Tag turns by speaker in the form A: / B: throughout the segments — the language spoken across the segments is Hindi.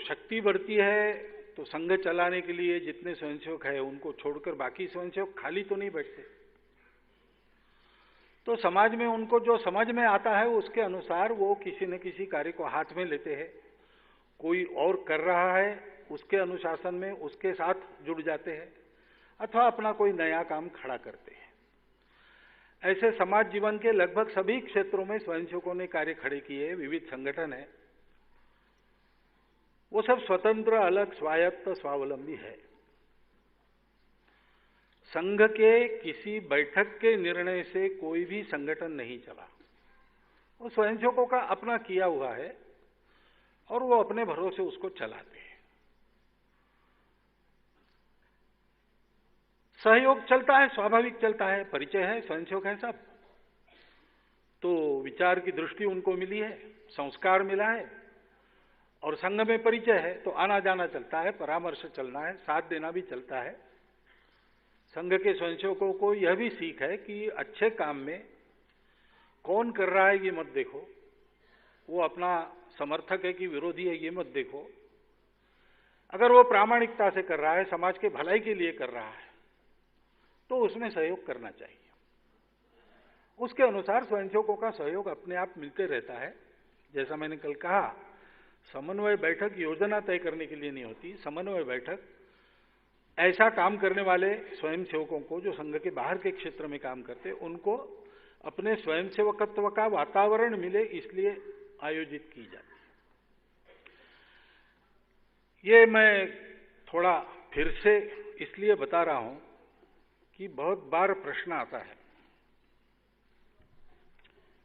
A: शक्ति बढ़ती है तो संघ चलाने के लिए जितने स्वयंसेवक है उनको छोड़कर बाकी स्वयंसेवक खाली तो नहीं बैठते। तो समाज में उनको जो समझ में आता है उसके अनुसार वो किसी न किसी कार्य को हाथ में लेते हैं। कोई और कर रहा है उसके अनुशासन में उसके साथ जुड़ जाते हैं अथवा अपना कोई नया काम खड़ा करते हैं। ऐसे समाज जीवन के लगभग सभी क्षेत्रों में स्वयंसेवकों ने कार्य खड़े किए। विविध संगठन है, वो सब स्वतंत्र, अलग, स्वायत्त, स्वावलंबी है। संघ के किसी बैठक के निर्णय से कोई भी संगठन नहीं चला। वो स्वयंसेवकों का अपना किया हुआ है और वो अपने भरोसे उसको चलाते हैं। सहयोग चलता है, स्वाभाविक चलता है, परिचय है, स्वयंसेवक है सब, तो विचार की दृष्टि उनको मिली है, संस्कार मिला है और संघ में परिचय है तो आना जाना चलता है, परामर्श चलना है, साथ देना भी चलता है। संघ के स्वयंसेवकों को यह भी सीख है कि अच्छे काम में कौन कर रहा है ये मत देखो, वो अपना समर्थक है कि विरोधी है ये मत देखो। अगर वो प्रामाणिकता से कर रहा है, समाज के भलाई के लिए कर रहा है, तो उसमें सहयोग करना चाहिए। उसके अनुसार स्वयंसेवकों का सहयोग अपने आप मिलते रहता है। जैसा मैंने कल कहा, समन्वय बैठक योजना तय करने के लिए नहीं होती। समन्वय बैठक ऐसा काम करने वाले स्वयंसेवकों को जो संघ के बाहर के क्षेत्र में काम करते, उनको अपने स्वयंसेवकत्व का वातावरण मिले इसलिए आयोजित की जाती है। ये मैं थोड़ा फिर से इसलिए बता रहा हूं कि बहुत बार प्रश्न आता है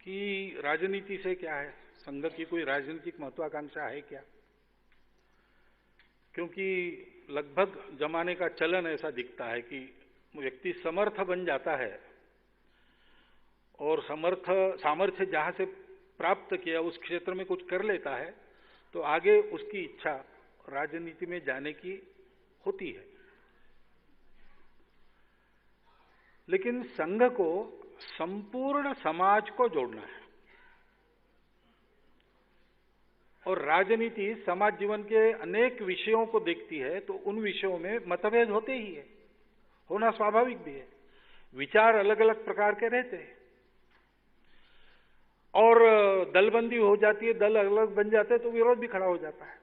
A: कि राजनीति से क्या है, संघ की कोई राजनीतिक महत्वाकांक्षा है क्या? क्योंकि लगभग जमाने का चलन ऐसा दिखता है कि व्यक्ति समर्थ बन जाता है और सामर्थ्य जहां से प्राप्त किया उस क्षेत्र में कुछ कर लेता है तो आगे उसकी इच्छा राजनीति में जाने की होती है। लेकिन संघ को संपूर्ण समाज को जोड़ना है और राजनीति समाज जीवन के अनेक विषयों को देखती है तो उन विषयों में मतभेद होते ही है, होना स्वाभाविक भी है। विचार अलग अलग प्रकार के रहते हैं और दलबंदी हो जाती है, दल अलग अलग बन जाते हैं तो विरोध भी खड़ा हो जाता है।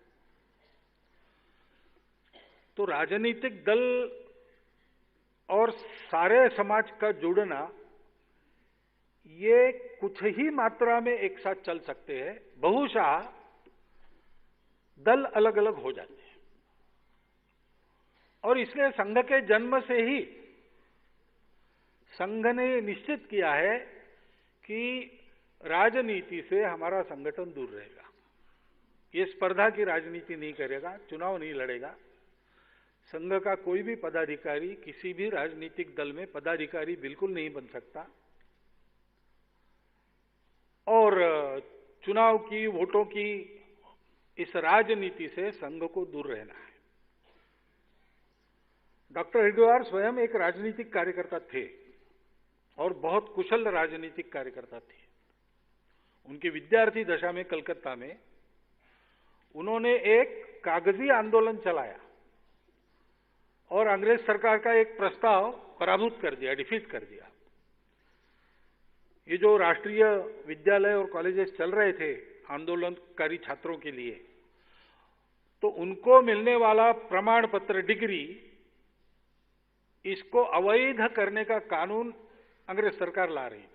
A: तो राजनीतिक दल और सारे समाज का जुड़ना ये कुछ ही मात्रा में एक साथ चल सकते हैं, बहुशः दल अलग अलग हो जाते हैं। और इसलिए संघ के जन्म से ही संघ ने निश्चित किया है कि राजनीति से हमारा संगठन दूर रहेगा। ये स्पर्धा की राजनीति नहीं करेगा, चुनाव नहीं लड़ेगा। संघ का कोई भी पदाधिकारी किसी भी राजनीतिक दल में पदाधिकारी बिल्कुल नहीं बन सकता और चुनाव की, वोटों की इस राजनीति से संघ को दूर रहना है। डॉक्टर हेडगेवार स्वयं एक राजनीतिक कार्यकर्ता थे और बहुत कुशल राजनीतिक कार्यकर्ता थे। उनकी विद्यार्थी दशा में कलकत्ता में उन्होंने एक कागजी आंदोलन चलाया और अंग्रेज सरकार का एक प्रस्ताव पराभूत कर दिया, डिफीट कर दिया। ये जो राष्ट्रीय विद्यालय और कॉलेजेस चल रहे थे आंदोलनकारी छात्रों के लिए, तो उनको मिलने वाला प्रमाण पत्र, डिग्री, इसको अवैध करने का कानून अंग्रेज सरकार ला रही थी।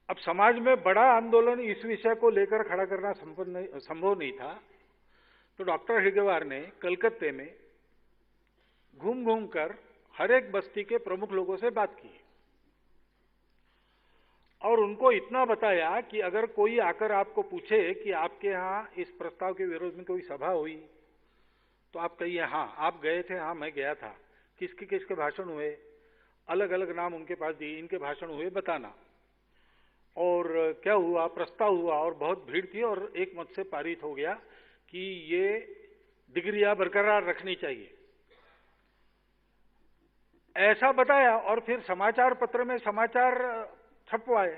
A: अब समाज में बड़ा आंदोलन इस विषय को लेकर खड़ा करना संभव नहीं था, तो डॉक्टर हेडगेवार ने कलकत्ते में घूम घूम कर हर एक बस्ती के प्रमुख लोगों से बात की और उनको इतना बताया कि अगर कोई आकर आपको पूछे कि आपके यहां इस प्रस्ताव के विरोध में कोई सभा हुई तो आप कहिए हाँ आप गए थे, हाँ मैं गया था। किसके किसके भाषण हुए, अलग अलग नाम उनके पास दिए, इनके भाषण हुए, बताना और क्या हुआ, प्रस्ताव हुआ और बहुत भीड़ थी और एक मत से पारित हो गया कि ये डिग्रियां बरकरार रखनी चाहिए, ऐसा बताया। और फिर समाचार पत्र में समाचार छपवाए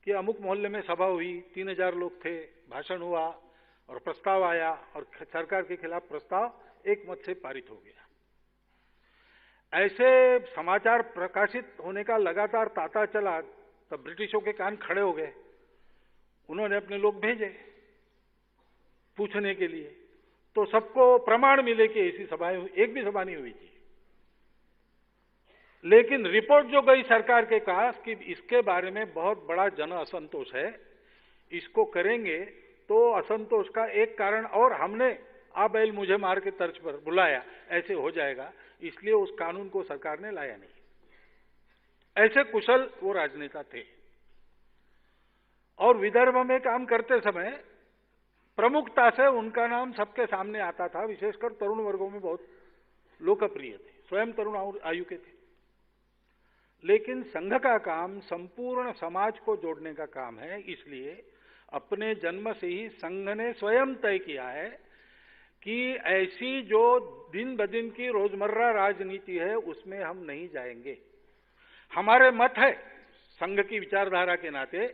A: कि अमुक मोहल्ले में सभा हुई, 3000 लोग थे, भाषण हुआ और प्रस्ताव आया और सरकार के खिलाफ प्रस्ताव एक मत से पारित हो गया। ऐसे समाचार प्रकाशित होने का लगातार तांता चला, तब ब्रिटिशों के कान खड़े हो गए। उन्होंने अपने लोग भेजे पूछने के लिए, तो सबको प्रमाण मिले कि ऐसी सभाएं एक भी सभा नहीं हुई थी। लेकिन रिपोर्ट जो गई सरकार के पास कि इसके बारे में बहुत बड़ा जन असंतोष है, इसको करेंगे तो असंतोष का एक कारण, और हमने आ बैल मुझे मार के तर्ज पर बुलाया, ऐसे हो जाएगा, इसलिए उस कानून को सरकार ने लाया नहीं। ऐसे कुशल वो राजनेता थे। और विदर्भ में काम करते समय प्रमुखता से उनका नाम सबके सामने आता था, विशेषकर तरुण वर्गों में बहुत लोकप्रिय थे, स्वयं तरुण आयु के थे। लेकिन संघ का काम संपूर्ण समाज को जोड़ने का काम है, इसलिए अपने जन्म से ही संघ ने स्वयं तय किया है कि ऐसी जो दिन ब दिन की रोजमर्रा राजनीति है उसमें हम नहीं जाएंगे। हमारे मत है, संघ की विचारधारा के नाते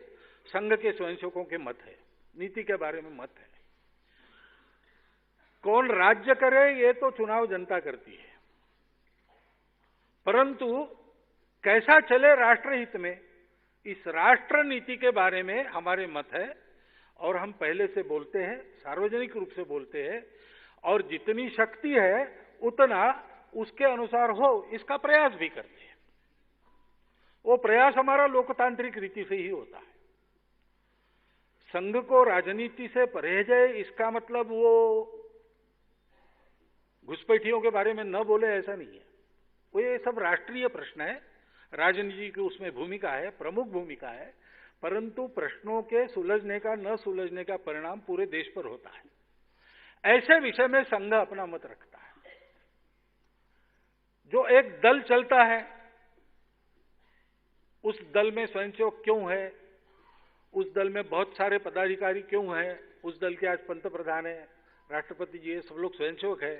A: संघ के स्वयंसेवकों के मत है, नीति के बारे में मत है। कौन राज्य करे ये तो चुनाव जनता करती है, परंतु कैसा चले राष्ट्रहित में, इस राष्ट्र नीति के बारे में हमारे मत है और हम पहले से बोलते हैं, सार्वजनिक रूप से बोलते हैं, और जितनी शक्ति है उतना उसके अनुसार हो इसका प्रयास भी करते हैं। वो प्रयास हमारा लोकतांत्रिक रीति से ही होता है। संघ को राजनीति से परहेज है, इसका मतलब वो घुसपैठियों के बारे में न बोले ऐसा नहीं है। वो ये सब राष्ट्रीय प्रश्न है, राजनीति की उसमें भूमिका है, प्रमुख भूमिका है, परंतु प्रश्नों के सुलझने का न सुलझने का परिणाम पूरे देश पर होता है। ऐसे विषय में संघ अपना मत रखता है। जो एक दल चलता है, उस दल में स्वयंसेवक क्यों है, उस दल में बहुत सारे पदाधिकारी क्यों हैं, उस दल के आज पंत प्रधान है, राष्ट्रपति जी है, सब लोग स्वयंसेवक है।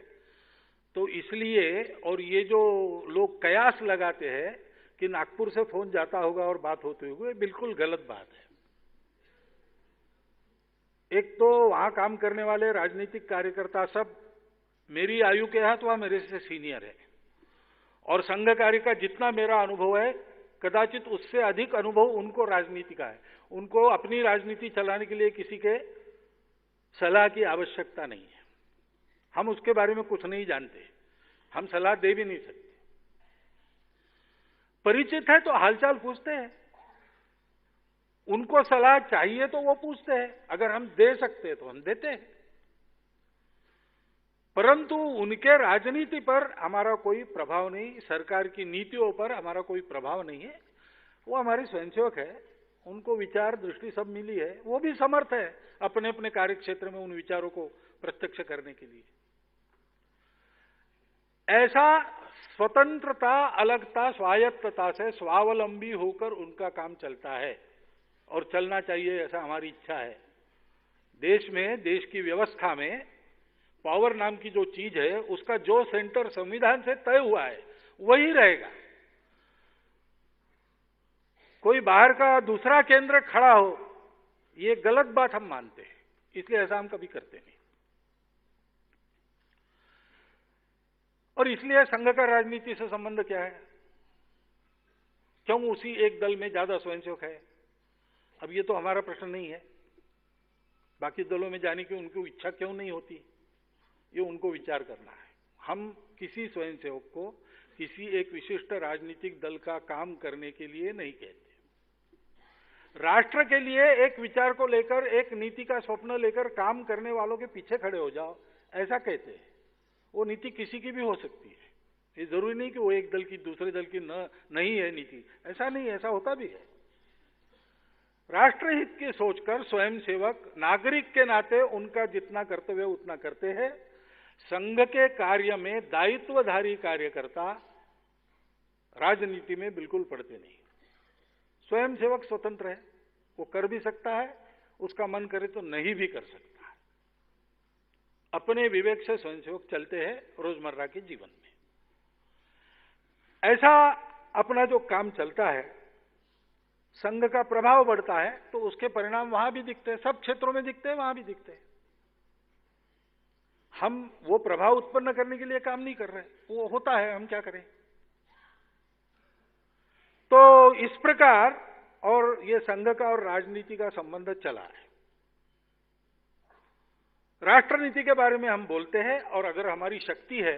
A: तो इसलिए, और ये जो लोग कयास लगाते हैं कि नागपुर से फोन जाता होगा और बात होती होगी, बिल्कुल गलत बात है। एक तो वहां काम करने वाले राजनीतिक कार्यकर्ता सब मेरी आयु के हैं अथवा मेरे से सीनियर है, और संघ कार्य का जितना मेरा अनुभव है कदाचित उससे अधिक अनुभव उनको राजनीति का है। उनको अपनी राजनीति चलाने के लिए किसी के सलाह की आवश्यकता नहीं है। हम उसके बारे में कुछ नहीं जानते, हम सलाह दे भी नहीं सकते। परिचित है तो हालचाल पूछते हैं, उनको सलाह चाहिए तो वो पूछते हैं, अगर हम दे सकते हैं तो हम देते हैं, परंतु उनके राजनीति पर हमारा कोई प्रभाव नहीं, सरकार की नीतियों पर हमारा कोई प्रभाव नहीं है। वो हमारे स्वयंसेवक है, उनको विचार दृष्टि सब मिली है, वो भी समर्थ है अपने अपने कार्य क्षेत्र में उन विचारों को प्रत्यक्ष करने के लिए। ऐसा स्वतंत्रता, अलगता, स्वायत्तता से स्वावलंबी होकर उनका काम चलता है और चलना चाहिए, ऐसा हमारी इच्छा है। देश में, देश की व्यवस्था में पावर नाम की जो चीज है उसका जो सेंटर संविधान से तय हुआ है वही रहेगा। कोई बाहर का दूसरा केंद्र खड़ा हो, ये गलत बात हम मानते हैं, इसलिए ऐसा हम कभी करते नहीं। और इसलिए संघ का राजनीति से संबंध क्या है? क्यों उसी एक दल में ज्यादा स्वयंसेवक है? अब ये तो हमारा प्रश्न नहीं है। बाकी दलों में जाने की उनको इच्छा क्यों नहीं होती, ये उनको विचार करना है। हम किसी स्वयंसेवक को किसी एक विशिष्ट राजनीतिक दल का काम करने के लिए नहीं कहते। राष्ट्र के लिए एक विचार को लेकर, एक नीति का स्वप्न लेकर काम करने वालों के पीछे खड़े हो जाओ, ऐसा कहते हैं। वो नीति किसी की भी हो सकती है, ये जरूरी नहीं कि वो एक दल की दूसरे दल की नहीं है नीति, ऐसा नहीं, ऐसा होता भी है। राष्ट्रहित की सोचकर स्वयंसेवक नागरिक के नाते उनका जितना कर्तव्य उतना करते हैं। संघ के कार्य में दायित्वधारी कार्यकर्ता राजनीति में बिल्कुल पड़ते नहीं। स्वयंसेवक स्वतंत्र है, वो कर भी सकता है, उसका मन करे तो नहीं भी कर सकता है। अपने विवेक से स्वयंसेवक चलते हैं रोजमर्रा के जीवन में। ऐसा अपना जो काम चलता है, संघ का प्रभाव बढ़ता है तो उसके परिणाम वहां भी दिखते हैं, सब क्षेत्रों में दिखते हैं, वहां भी दिखते हैं। हम वो प्रभाव उत्पन्न करने के लिए काम नहीं कर रहे, वो होता है, हम क्या करें। तो इस प्रकार और ये संघ का और राजनीति का संबंध चला है। राष्ट्रनीति के बारे में हम बोलते हैं, और अगर हमारी शक्ति है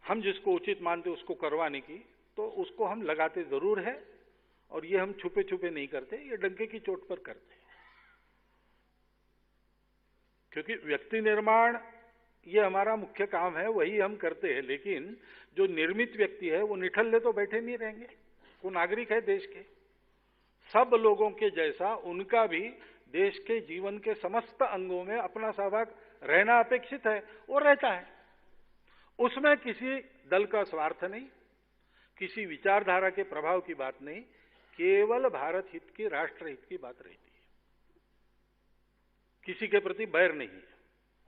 A: हम जिसको उचित मानते उसको करवाने की, तो उसको हम लगाते जरूर है, और ये हम छुपे छुपे नहीं करते, ये डंके की चोट पर करते हैं। क्योंकि व्यक्ति निर्माण ये हमारा मुख्य काम है, वही हम करते हैं, लेकिन जो निर्मित व्यक्ति है वो निठल्ले तो बैठे नहीं रहेंगे। वो नागरिक है देश के, सब लोगों के जैसा उनका भी देश के जीवन के समस्त अंगों में अपना सहभाग रहना अपेक्षित है, वो रहता है। उसमें किसी दल का स्वार्थ नहीं, किसी विचारधारा के प्रभाव की बात नहीं, केवल भारत हित की, राष्ट्र हित की बात रहती है। किसी के प्रति बैर नहीं है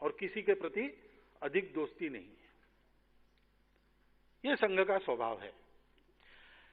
A: और किसी के प्रति अधिक दोस्ती नहीं है। यह संघ का स्वभाव है।